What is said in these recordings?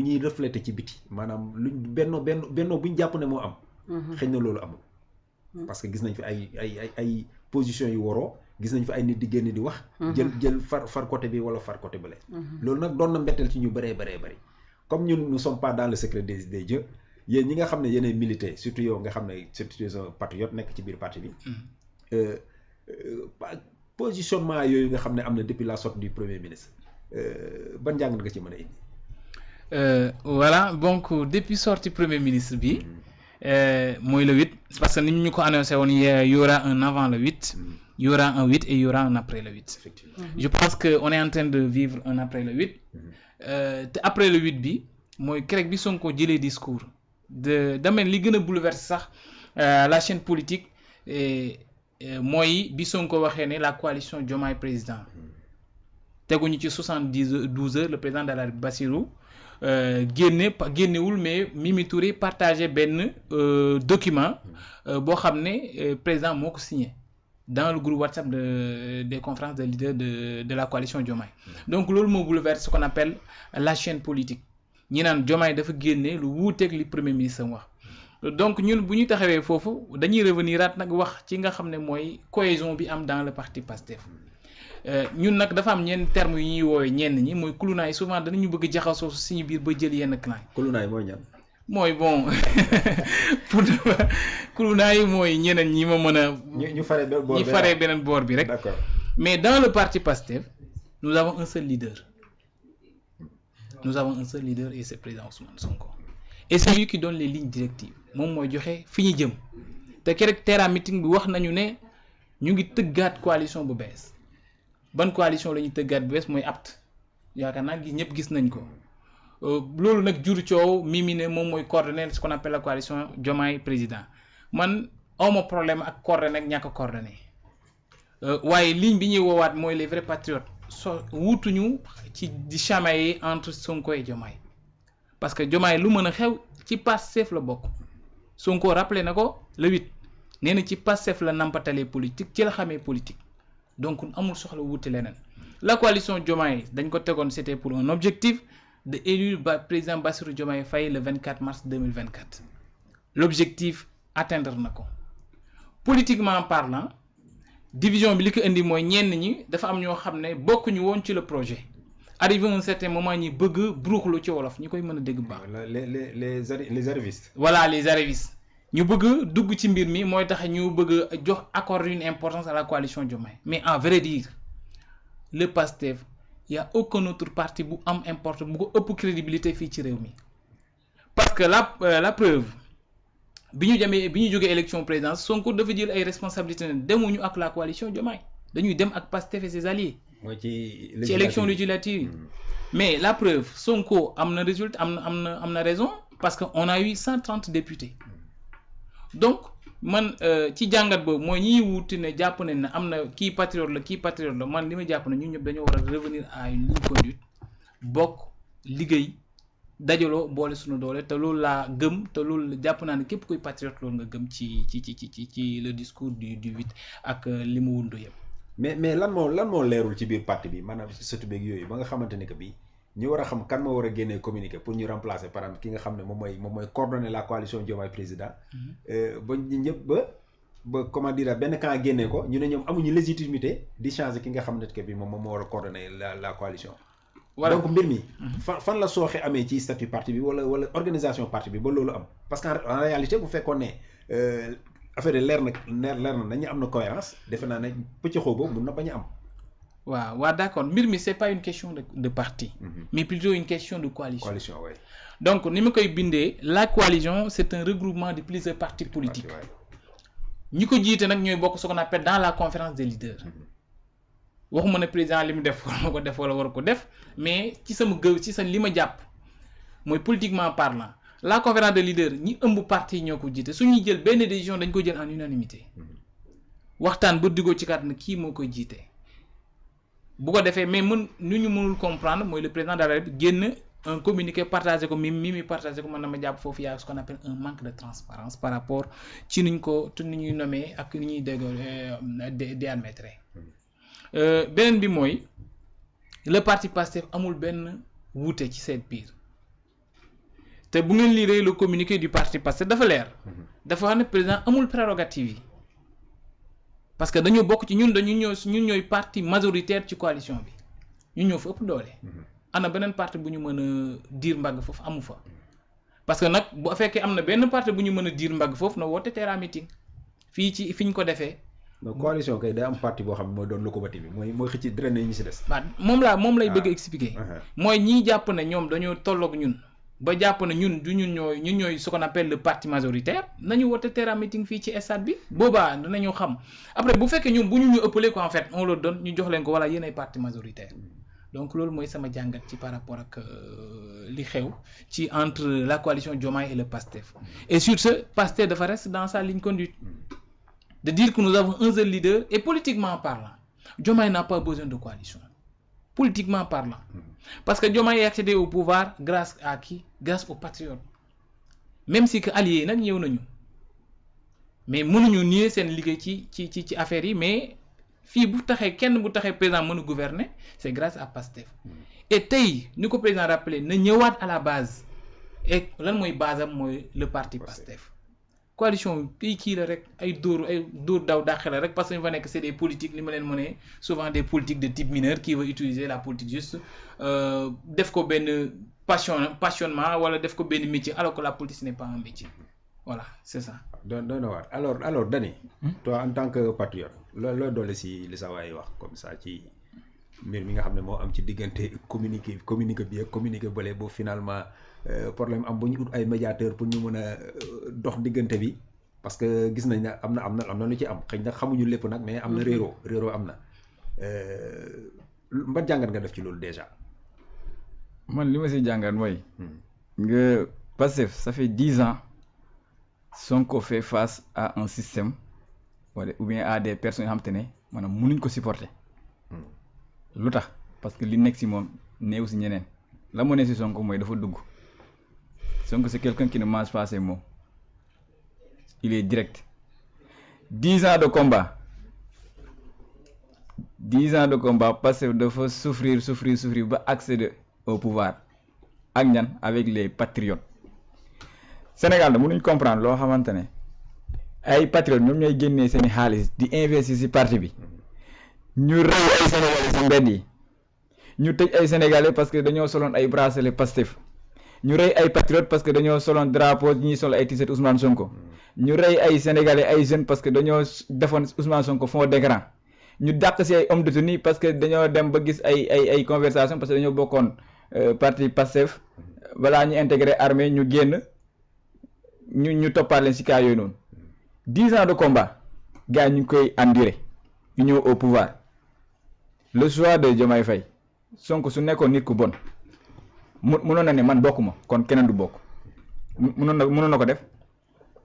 ñuy refléter ci biti maanaam luñ benno buñ jàpp ne moo am. xëy na loolu amul. parce que gis nañ fi ay position yu waroo gis nañ fi ay nit di génn di wax. jël far côté bi wala far côté bële. loolu nag doon na mbetteel ci ñu bëree bëri comme ñun nous sommes pas dans le secret des dieux yéen ñi nga xam ne yéenay milité surtout yow nga xam ne c'est un patriote nekk ci biir parti bi. positionnement yooyu nga xam ne am na depuis la sortie du premier ministre ban jàngat nga ci mën a indi. Voilà donc depuis sortie premier ministre bi. Mooy le 8 parce que ni ñu ko annoncé woon y aura un avant le 8. Il y aura un 8 et il y aura un après le 8. Je pense qu'on est en train de vivre un après le 8. Après le 8 bi mooy keroog bi Sonko jëlee discours damay li gën a bouleverser sax la chaîne politique mooy bi Sonko waxee ne la coalition Diomaye président teguñu ci 72 heures le président de la République Bassirou génnewul mais Mimi Touré partagé benn document boo xam ne président moo ko signé dans le groupe WhatsApp des conférences de leaders de la coalition Diomaye. Donc loolu moo bouleverse ce qu'on appelle la chaîne politique ñi naan Diomaye dafa génne lu wuuteeg li premier ministre wax donc ñun bu ñu taxawee foofu dañuy revenir at nag wax ci nga xam ne mooy cohésion bi am dans le parti Pastef ñun nag dafa am ñenn termes yu ñuy woowee ñenn ñi mooy kulunaay souvent danañu bëgg jaxasoo suñu biir ba jël yenn clan. kulunaay mooy ñan. mooy bon pour kulunaay mooy ñeneen ñi ma mën a. ñu faree beneen boor bi rek. D'accord. Mais dans le parti Pastef nous avons un seul leader. Nous avons un seul leader et c'est le président Ousmane Sonko. Et c'est lui qui donne les lignes directives moom mooy joxe fi ñu jëm te keroog Terra meeting bi wax nañu ne ñu ngi tëggaat coalition bu bees ban coalition la ñuy tëggaat bu bees mooy APT yaakaar naa ñëpp gis nañ ko loolu nag jur coow Mimi ne moom mooy coordonner ce qu'on appelle la coalition Diomaye président man awma problème ak coordonner ak ñàkk a coordonner waaye ligne bi ñuy woowaat mooy les vrais patriotes wutuñu ci di chamailler entre Sonko et Diomaye parce que Diomaye lu mën a xew ci Pastef la bokk Sonko rappelé na ko le 8 nee na ci Pastef la nampatalee politique ci la xamee politique donc amul soxla wuute leneen la coalition Diomaye dañ ko tegoon c'était pour un objectif de élire président Bassirou Diomaye Faye le 24 mars 2024 l'objectif atteindre na ko politiquement parlant division bi li ko indi mooy ñenn ñi dafa am ñoo xam ne bokkuñu woon ci le projet arrivé à un certain moment ñi bëgg bruxlu ci wolof ñi koy mën a dégg baax. les arrivistes. Voilà les arrivistes ñu bëgg dugg ci mbir mi mooy tax ñu bëgg jox accorder une importance à la coalition Diomaye mais en vrai dire le PASTEF y a aucun autre parti bu am importance bu ko ëpp crédibilité fii ci réew mi parce que la preuve bi ñu jógee élection présidence Sonko dafa jël ay responsabilités ne demuñu ak la coalition Diomaye dañuy dem ak PASTEF et ses alliés. mooy ci élection législative mais la preuve Sonko am na résultat am na raison parce que on a eu 130 députés donc man ci jàngat boobu mooy ñiy wuti ne jàpp ne am na kii patriote la man li ma jàpp ne ñun ñëpp dañoo war a revenir à une ligne conduite bokk liggéey dajaloo boole suñu doole te loolu laa gëm te loolu jàpp naa ne képp kuy patriote loolu nga gëm ci le discours du 8 ak li mu wundu yëpp. mais lan moo leerul ci biir parti bi maanaam surtout beeg yooyu ba nga xamante ne que bi ñu war a xam kan moo war a génnee communiqué pour ñu remplacer par exemple ki nga xam ne moom mooy coordonner la coalition Diomaye président ba ñëpp ba comment dire benn camp génnee ko ñu ne ñoom amuñu légitimité di changer ki nga xam ne que bi moom moo war a coordonner la coalition. Voilà. Donc mbir mi fan la sooxe amee ci statut parti bi wala organisation parti bi ba loolu am parce que en réalité bu fekkoon ne affaire yi leer na nañu am na cohérence defe naa ne pëccëxoo boobu mun na bañ a am. waaw d'accord mbir mi c'est pas une question de parti. Mais plutôt une question de coalition. Coalition, oui. Donc ni ma koy bindee la coalition c'est un regroupement de plusieurs partis politiques. ñi ko jiite nag ñooy bokk ce qu'on appelle dans la conférence des leaders. waxuma ne président li mu def war na ko def wala war ko def mais ci sa li ma jàpp mooy politiquement parlant la conférence des leaders ñi ëmb parti yi ñoo ko jiite su ñuy jël benn décision dañ ko jël en unanimité waxtaan ba digoo ci kat na kii moo koy jiite bu ko defee mais nu ñu mënul comprendre mooy le président de la République génn un communiqué partagé ko mi partagé ko man na ma jàpp foofu yaa ce qu'on appelle un manque de transparence par rapport ci ni ñuy nommé ak ni ñuy di admettre beneen bi mooy le parti Pastef amul benn wuute ci seen biir te bu ngeen lire le communiqué du parti Pastef dafa leer dafa wax ne président amul prérogative yi parce que dañoo bokk ci ñun ñooy parti majoritaire ci coalition bi ñun ñoo fa ëpp doole ana beneen parti bu ñu mën a diir mbagg foofu amu fa parce que nag bu fekkee am na benn parti bu ñu mën a diir mbagg foofu na woote terrain meeting fii ci fi ñu ko defee. donc coalition kay day am parti boo xam ne mooy doon locomotive bi mooy xëcc drainer ñi si des. waaw moom lay bëgg a expliquer. mooy ñiy jàpp ne ñoom dañoo tolloog ñun ba jàpp ne ñun ñooy ce qu'on appelle le parti majoritaire nañu woote terrain meeting fii ci stade bi boobaa danañu xam après bu fekkee ñoom bu ñu ëppalee ko en fait on leur donne ñu jox leen ko wala yéen ay parti majoritaire donc loolu mooy sama jàngat ci par rapport ak li xew ci entre la coalition Diomaye et le PASTEF et sur ce PASTEF dafa reste dans sa ligne conduite de dire que nous avons un seul leader et politiquement parlant Diomaye n'a pas besoin de coalition politiquement parlant parce que Diomaye est accédé au pouvoir grâce à qui? Grâce aux patriotes même si que alliés nag ñëw nañu mais mënuñu nier seen liggéey ci affaire yi mais fii bu taxee kenn bu taxee président mënu gouverner c'est grâce à PASTEF et tey ni ko président rappelé na ñëwaat à la base et lan mooy base am mooy le parti PASTEF coalition kii la rek ay dóor daw dàqe la rek parce que ñu fa nekk c'est des politiques li ma leen mënee souvent des politiques de type mineur qui veut utiliser la politique juste def ko benn passionnement wala def ko benn métier alors que la politique ce n'est pas un métier voilà c'est ça. doon na waar alors Dany toi en tant que patriote loo doole si li sa waay wax comme ça ci mbir mi nga xam ne moo am ci diggante communiqué bi ak communiqué bële ba finalement problème am bu ñu ut ay médiateur pour ñu mën a dox diggante bi parce que gis nañ ne am na lu ci am xëy na xamuñu lépp nag mais am na réeroo am na ban jàngat nga def ci loolu déjà. man li ma si jàngat mooy. nga Pastef ça fait 10 ans Sonko fait face à un système wala ou bien à des personnes yoo xam te ne maanaam mënuñ ko supporter. lu tax parce que li nekk si moom néew si ñeneen la mu ne si Sonko mooy dafa dugg Sonko c'est quelqu'un qui ne mange pas ses mots il est direct 10 ans de combat parce que dafa souffrir ba accéder au pouvoir ak ñan avec les patriotes Sénégal da mënuñ comprendre loo xamante ne ay patriotes ñoom ñooy génnee seeni xaalis di investir si parti bi ñu rey ay sénégalais si mbedd yi ñu tëj ay sénégalais parce que dañoo soloon ay bracelet Pastef ñu rey ay patriotes parce que dañoo soloon drapeau ñuy sol ay t-shirt Ousmane Sonko ñu rey ay sénégalais ay jeunes parce que dañoo defoon Ousmane Sonko fond d'écran ñu dàq si ay hommes de tenue parce que dañoo dem ba gis ay conversation parce que dañoo bokkoon parti Pastef balaa ñu intégré armée ñu génn ñu toppaat leen si cas yooyu noonu 10 ans de combat gars ñu ngi koy endurer ñu ñëw au pouvoir le choix de Diomaye Faye Sonko su nekkoon nit ku bon mënoon na ne man bokkuma kon keneen du bokk mënoon na ko def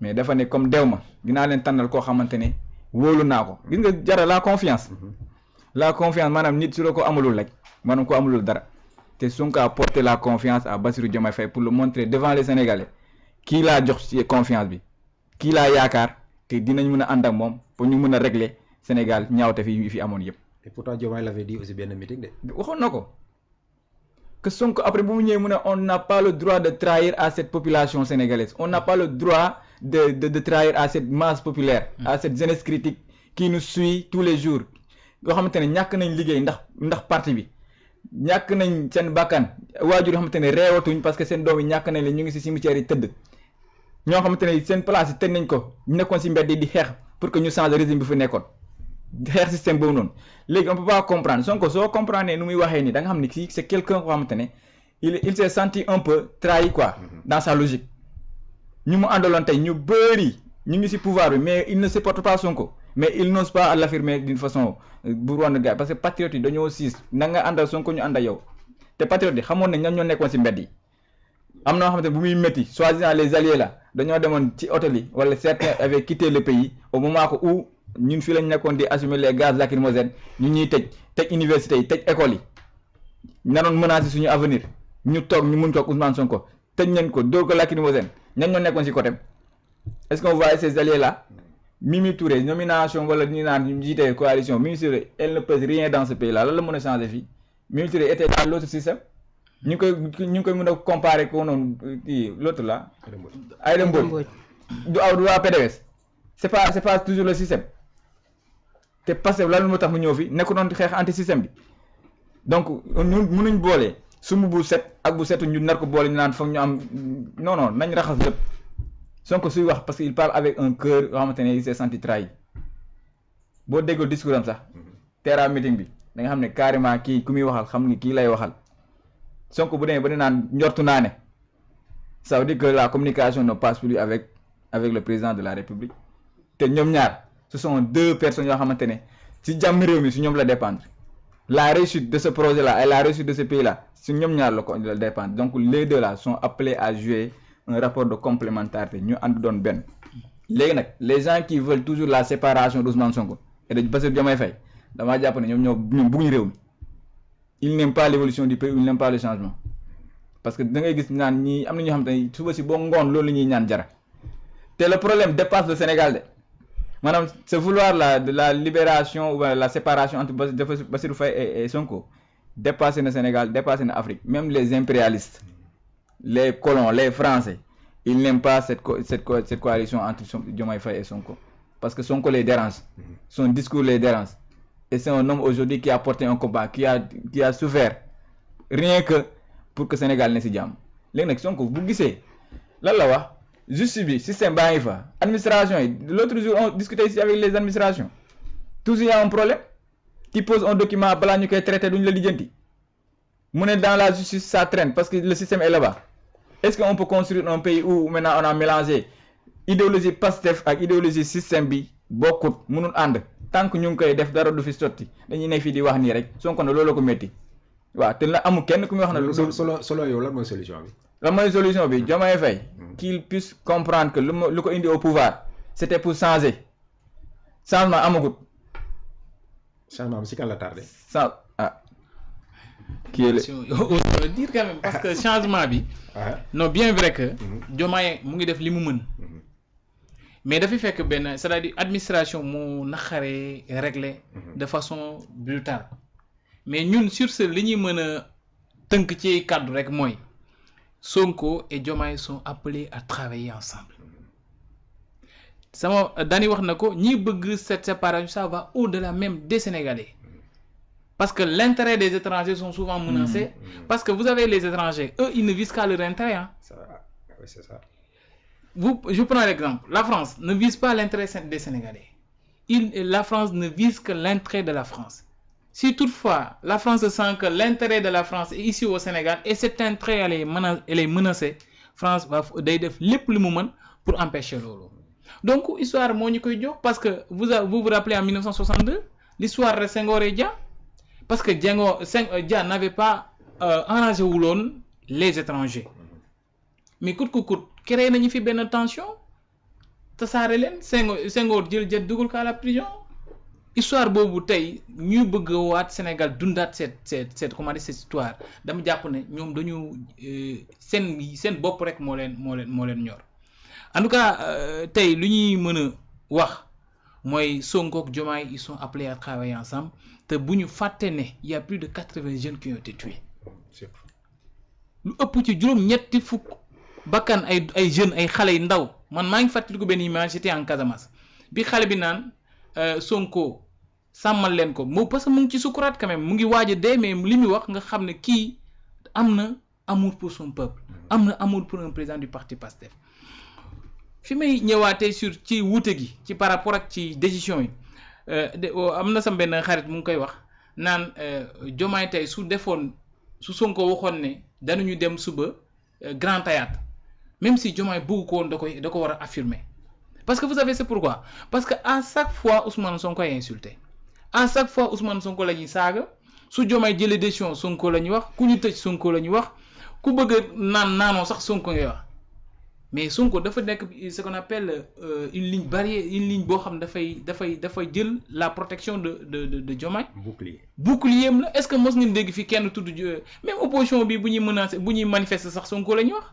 mais dafa ne comme dew ma dinaa leen tànnal koo xamante ne wóolu naa ko gis nga jara la confiance maanaam nit su la ko amulul rek maanaam ko amulul dara te Sonko a porté la confiance à Bassirou Diomaye Faye pour le montrer devant les Sénégalais kii laa jox ci confiance bi kii laa yaakaar te dinañ mën a ànd ak moom pour ñu mën a régler Sénégal ñaawte fi amoon yëpp. et pourtant Diomaye l'avait dit aussi benn meeting de. waxoon na ko que Sonko après bu mu ñëwee mu ne on n'a pas le droit de trahir à cette population sénégalaise on n'a pas le droit de trahir à cette masse populaire. à cette jeunesse critique qui nous suit tous les jours yoo xamante ne ñàkk nañ liggéey ndax parti bi ñàkk nañ seen bakkan waajur yoo xamante ne reewatuñ parce que seen doom yi ñàkk nañ leen ñu ngi ci cimetière yi tëdd ñoo xamante ne seen place yi tëj nañ ko ñu nekkoon ci mbedd yi di xeex pour que ñu changer régime bi fi nekkoon. xeex système boobu noonu léegi on peut pas comprendre Sonko soo comprendre nu muy waxee nii da nga xam ni kii c'est quelqu'un koo xamante ne il s'est senti un peu trahi quoi dans sa logique ñu mu àndaloon tey ñu bëri ñu ngi ci pouvoir bi mais il ne supporte pas Sonko mais il n'ose pas l'affirmer d'une façon bu ron gars parce que patriotes yi dañoo siis na nga àndal Sonko ñu ànd ak yow te patriotes yi xamoon nañ ñan ñoo nekkoon ci mbedd yi am na nga xamante ne bu muy métti soi-disant les alliés là dañoo demoon ci hôtel yi wala certains avaient quitté le pays au moment où ñun fii lañ nekkoon di assumer les gaz lacrymogènes ñu ñuy tëj université yi tëj école yi nanoon menacer suñu avenir ñu toog ñu mun toog Ousmane Sonko tëj nañ ko dóor ko lacrymogène ñan ñoo nekkoon ci côté est-ce qu'on voit ces alliés là Mimi Touré nomination wala ñu naan ñu jiite coalition Mimi Touré elle ne pèse rien dans ce pays là lan la mën a changer fii Mimi Touré était dans l'autre système ñu ngi koy mën a comparer ko noonu kii l'autre là Aïda Mbodj du waa PDS c'est pas toujours le système te Pastef lan moo tax mu ñëw fi nekku doon xeex anti système bi donc ñun mënuñ boole sumb bu set ak bu setu ñu nar ko boole ñu naan foog ñu am non nañ raxas lépp Sonko suy wax parce que il parle avec un cœur yoo xamante ne il s'est senti trahi boo déggoo discours am sax terrain meeting bi da nga xam ne carrément kii ku muy waxal xam ni kii lay waxal Sonko bu demee ba di naan njortu naa ne ça veut dire que la communication ne passe plus avec le président de la République te ñoom ñaar ce sont deux personnes yoo xamante ne ci jàmm réew mi su ñoom la dépendre la réussite de ce projet là et la réussite de ce pays là su ñoom ñaar la dépendre donc les deux là sont appelés à jouer un rapport de complémentarité ñu ànd doon benn léegi nag les gens qui veulent toujours la séparation d'Ousmane Sonko et de Bassirou Diomaye Faye damaa jàpp ne ñoom bëgguñu réew mi ils n'aiment pas l'évolution du pays ils n'aiment pas le changement parce que da ngay gis naan ñi am na ñoo xam te ne suba si boo ngoon loolu la ñuy ñaan jara te le problème dépasse le Sénégal de maanaam c'est vouloir la libération ou la séparation entre Bassirou Faye et Sonko dépassé na Sénégal dépassé na Afrique même les impérialistes les colons les Français ils n'aiment pas cette coalition entre Diomaye Faye et Sonko parce que Sonko les dérange son discours les dérange et c'est un homme aujourd'hui qui a porté un combat qui a souffert rien que pour que Sénégal ne si jàmm léegi nag Sonko bu gisee lan la wax justice bi système baa ngi fa administration yi l'autre jour on discutait ici avec les administrations toujours il y a un problème qui pose un document balaa ñu koy traité duñu la lijjanti mu ne dans la justice ça traîne parce que le système est là-bas est-ce qu'on peut construire un pays où maintenant on a mélangé idéologie Pastef ak idéologie système bi bokkut mënul ànd tant que ñu ngi koy def dara du fi sotti dañuy nekk fii di wax nii rek Sonko ne loolu ko métti waaw te la amul kenn ku muy wax ne solo yow lan mooy solution bi lan mooy solution bi Diomaye Faye qu'il puisse comprendre que lu ko indi au pouvoir c'était pour changer changement amagut changement bi si kan la tardé qui est le dire quand même parce que changement bi non bien vrai que Diomaye mu ngi def li mu mën mais dafay fekk benn c'est-à-dire administration mu naqaree régler de façon brutale mais ñun sur ce li ñuy mën a tënk ci kàddu rek mooy Sonko et Diomaye sont appelés à travailler ensemble sama Dani wax na ko ñi bëgg cette séparation ça va au-delà même des Sénégalais parce que l'intérêt des étrangers sont souvent menacés parce que vous avez les étrangers eux ils ne visent qu'à leur intérêt hein. Oui, c'est ça. Je prends l'exemple. La France ne vise pas l'intérêt des Sénégalais. La France ne vise que l'intérêt de la France. Si toutefois la France sent que l'intérêt de la France est ici au Sénégal et cet intérêt elle est menacée, France va day def lépp lu mu mën pour empêcher loolu. Donc histoire moo ñu koy jox parce que vous vous rappelez en 1962 l'histoire de Senghor et Dia parce que Dia n'avait pas arrangé wuloon les étrangers mais coûte que coûte créé nañu fi benn tension tasaare leen Senghor jël dugal ko à la prison histoire boobu tey ñuy bëgg a waat Sénégal dundaat cette comment dire cette histoire dama jàpp ne ñoom dañu seen bopp rek moo leen ñor en tout cas tey lu ñuy mën a wax mooy Sonko ak Diomaye ils sont appelés à travailler ensemble te bu ñu fàtte ne il y a plus de 80 jeunes qui ont été tués lu ëpp ci juróom-ñetti fukk bakkan ay jeunes ay xale yu ndaw man maa ngi fàttaliku benn image j'étais en Casamance bi xale bi naan Sonko sàmmal leen ko moo parce que mu ngi ci sukuraat quand même mu ngi waaj a dee mais li muy wax nga xam ne kii am na amour pour son peuple am na amour pour un président du parti Pastef fi may ñëwaatee sur ci wuute gi ci par rapport ak ci décision yi am na sam benn xarit mu ngi koy wax naan Diomaye tey su Sonko waxoon ne danañu dem suba Grand Théâtre même si Diomaye bëgg ko woon da ko war a affirmer parce que vous savez c'est pourquoi parce que à chaque fois Ousmane Sonko est insulté à chaque fois Ousmane Sonko la ñuy saaga su Diomaye jëlee décision Sonko la ñuy wax ku ñu tëj Sonko la ñuy wax ku bëgg a naanoo sax Sonko ngay wax mais Sonko dafa nekk ce qu'on appelle une ligne barrière une ligne boo xam dafay jël la protection de Diomaye. bouclier am la est-ce que mos ngeen dégg fi kenn tudd même opposition bi bu ñuy menacer bu ñuy manifester sax Sonko la ñuy wax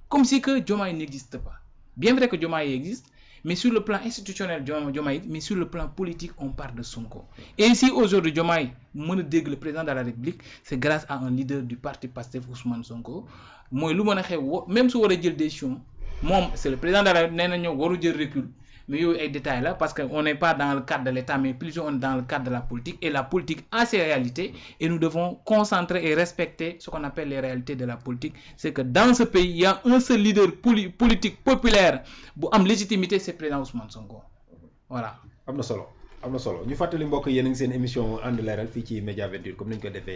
comme si que Diomaye n'existe pas bien vrai que Diomaye existe mais sur le plan institutionnel Diomaye, mais sur le plan politique on part de Sonko. Et si aujourd'hui Diomaye mën a dégg le président de la République, c'est grâce à un leader du parti Pastef, Ousmane Sonko. mooy lu mën a xew même su war a jël décision moom c'est le président de la République nee na ñoo waru jël recul. Mais il y a des détails là parce qu'on n'est pas dans le cadre de l'État, mais plutôt on est dans le cadre de la politique. Et la politique a ses réalités et nous devons concentrer et respecter ce qu'on appelle les réalités de la politique. C'est que dans ce pays, il y a un seul leader politique populaire qui a légitimité, c'est le président Ousmane Sonko. Voilà. am na solo ñu fàttali mbokk yéen a ngi seen émission ànd leeral fii ci Média 28 comme ni ñu ko defee